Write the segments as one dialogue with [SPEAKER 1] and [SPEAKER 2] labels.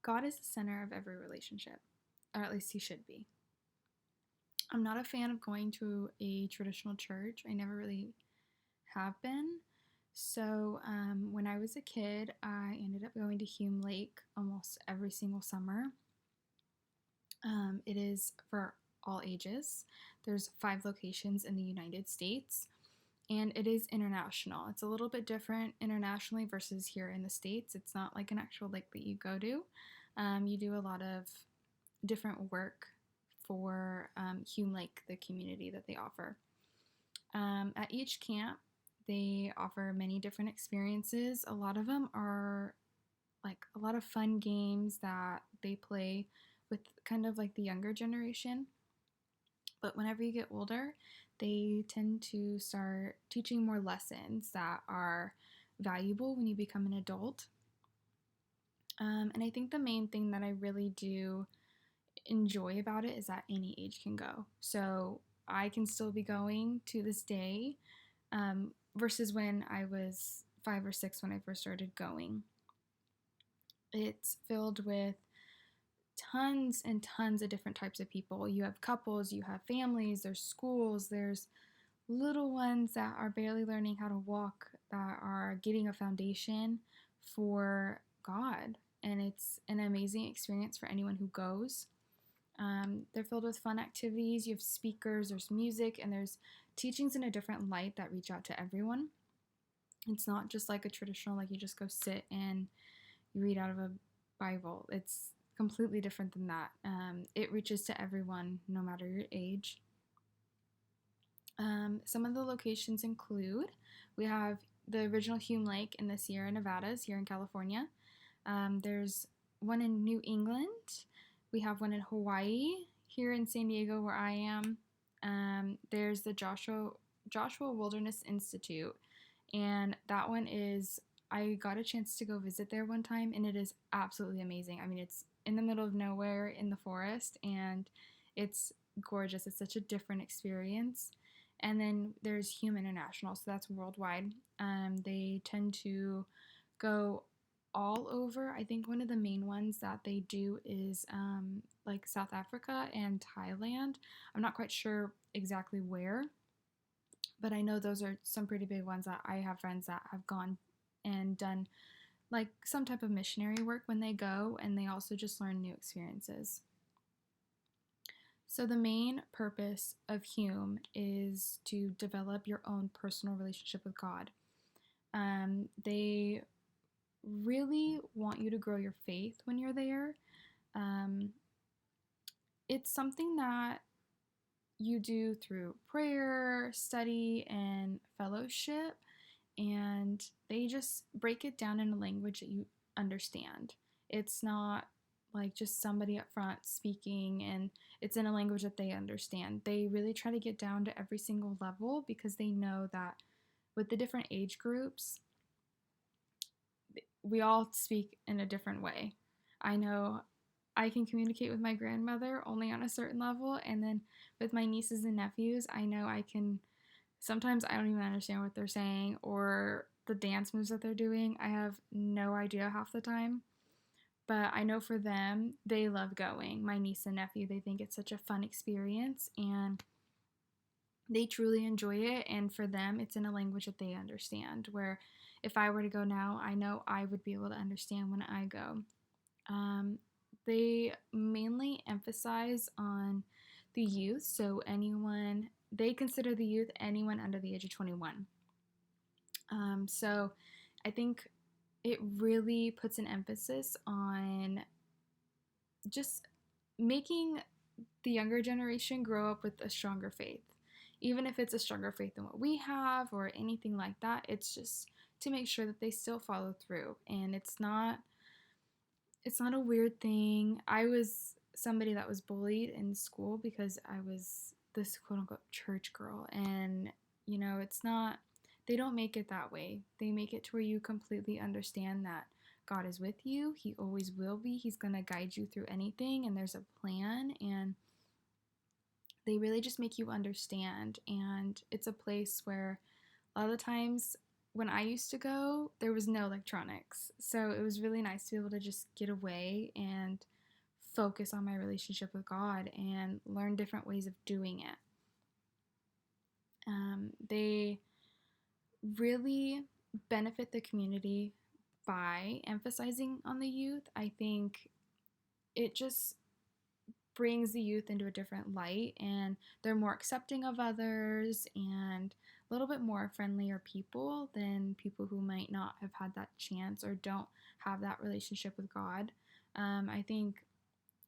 [SPEAKER 1] God is the center of every relationship, or at least he should be. I'm not a fan of going to a traditional church. I never really have been. So, when I was a kid, I ended up going to Hume Lake almost every single summer. It is for all ages. There's 5 locations in the United States, and it is international. It's a little bit different internationally versus here in the States. It's not like an actual lake that you go to. You do a lot of different work for Hume Lake, the community that they offer. At each camp, they offer many different experiences. A lot of them are like a lot of fun games that they play with kind of like the younger generation. But whenever you get older, they tend to start teaching more lessons that are valuable when you become an adult. And I think the main thing that I really do enjoy about it is that any age can go. So I can still be going to this day, versus when I was 5 or 6 when I first started going. It's filled with tons and tons of different types of people. You have couples, you have families, there's schools, there's little ones that are barely learning how to walk, that are getting a foundation for God. And it's an amazing experience for anyone who goes. They're filled with fun activities. You have speakers, there's music, and there's teachings in a different light that reach out to everyone. It's not just like a traditional, like you just go sit and you read out of a Bible. It's completely different than that. It reaches to everyone, no matter your age. Some of the locations include we have the original Hume Lake in the Sierra Nevadas here in California. There's one in New England. We have one in Hawaii, here in San Diego, where I am. There's the Joshua Wilderness Institute, and that one is, I got a chance to go visit there one time, and it is absolutely amazing. I mean, it's in the middle of nowhere in the forest, and it's gorgeous. It's such a different experience. And then there's Hume International, so that's worldwide. They tend to go all over. I think one of the main ones that they do is like South Africa and Thailand. I'm not quite sure exactly where, but I know those are some pretty big ones that I have friends that have gone and done like some type of missionary work when they go, and they also just learn new experiences. So, the main purpose of Hume is to develop your own personal relationship with God. They really want you to grow your faith when you're there. Um, it's something that you do through prayer, study, and fellowship, and they just break it down in a language that you understand. It's not like just somebody up front speaking, and it's in a language that they understand. They really try to get down to every single level because they know that with the different age groups, we all speak in a different way. I know I can communicate with my grandmother only on a certain level, and then with my nieces and nephews, I know I can. Sometimes I don't even understand what they're saying or the dance moves that they're doing. I have no idea half the time. But I know for them, they love going. My niece and nephew, they think it's such a fun experience and they truly enjoy it. And for them, it's in a language that they understand. Where if I were to go now, I know I would be able to understand when I go. Um, they mainly emphasize on the youth. So anyone, they consider the youth anyone under the age of 21. So I think it really puts an emphasis on just making the younger generation grow up with a stronger faith. Even if it's a stronger faith than what we have or anything like that, it's just to make sure that they still follow through. And it's not a weird thing. I was somebody that was bullied in school because I was this quote unquote church girl. And, it's not, they don't make it that way. They make it to where you completely understand that God is with you. He always will be. He's going to guide you through anything, and there's a plan. And they really just make you understand. And it's a place where a lot of the times when I used to go, there was no electronics. So it was really nice to be able to just get away and focus on my relationship with God and learn different ways of doing it. They really benefit the community by emphasizing on the youth. I think it just brings the youth into a different light, and they're more accepting of others and a little bit more friendlier people than people who might not have had that chance or don't have that relationship with God. I think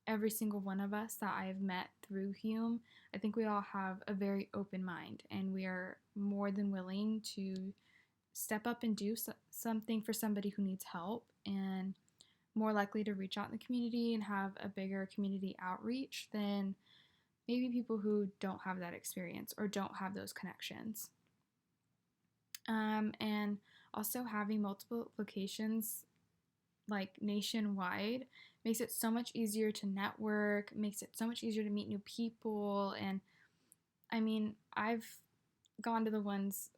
[SPEAKER 1] every single one of us that I've met through Hume, I think we all have a very open mind, and we are more than willing to step up and do something for somebody who needs help, and more likely to reach out in the community and have a bigger community outreach than maybe people who don't have that experience or don't have those connections. And also having multiple locations like nationwide makes it so much easier to network, makes it so much easier to meet new people. And I mean, I've gone to the ones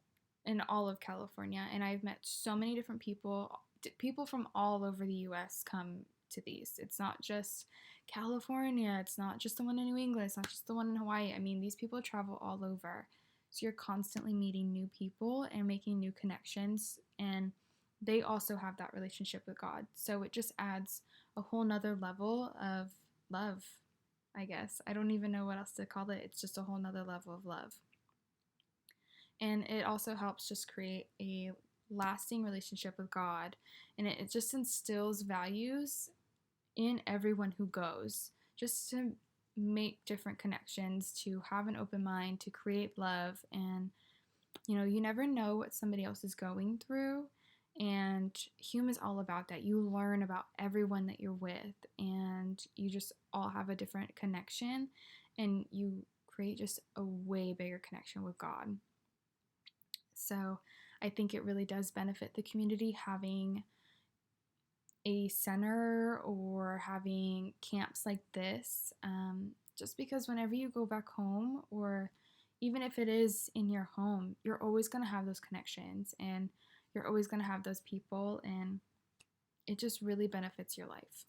[SPEAKER 1] in all of California, and I've met so many different people. People from all over the US come to these. It's not just California, it's not just the one in New England, it's not just the one in Hawaii. I mean, these people travel all over. So you're constantly meeting new people and making new connections, and they also have that relationship with God. So it just adds a whole nother level of love, I guess. I don't even know what else to call it. It's just a whole nother level of love. And it also helps just create a lasting relationship with God. And it just instills values in everyone who goes, just to make different connections, to have an open mind, to create love. And, you never know what somebody else is going through. And Hume is all about that. You learn about everyone that you're with, and you just all have a different connection, and you create just a way bigger connection with God. So I think it really does benefit the community having a center or having camps like this, just because whenever you go back home, or even if it is in your home, you're always going to have those connections, and you're always going to have those people, and it just really benefits your life.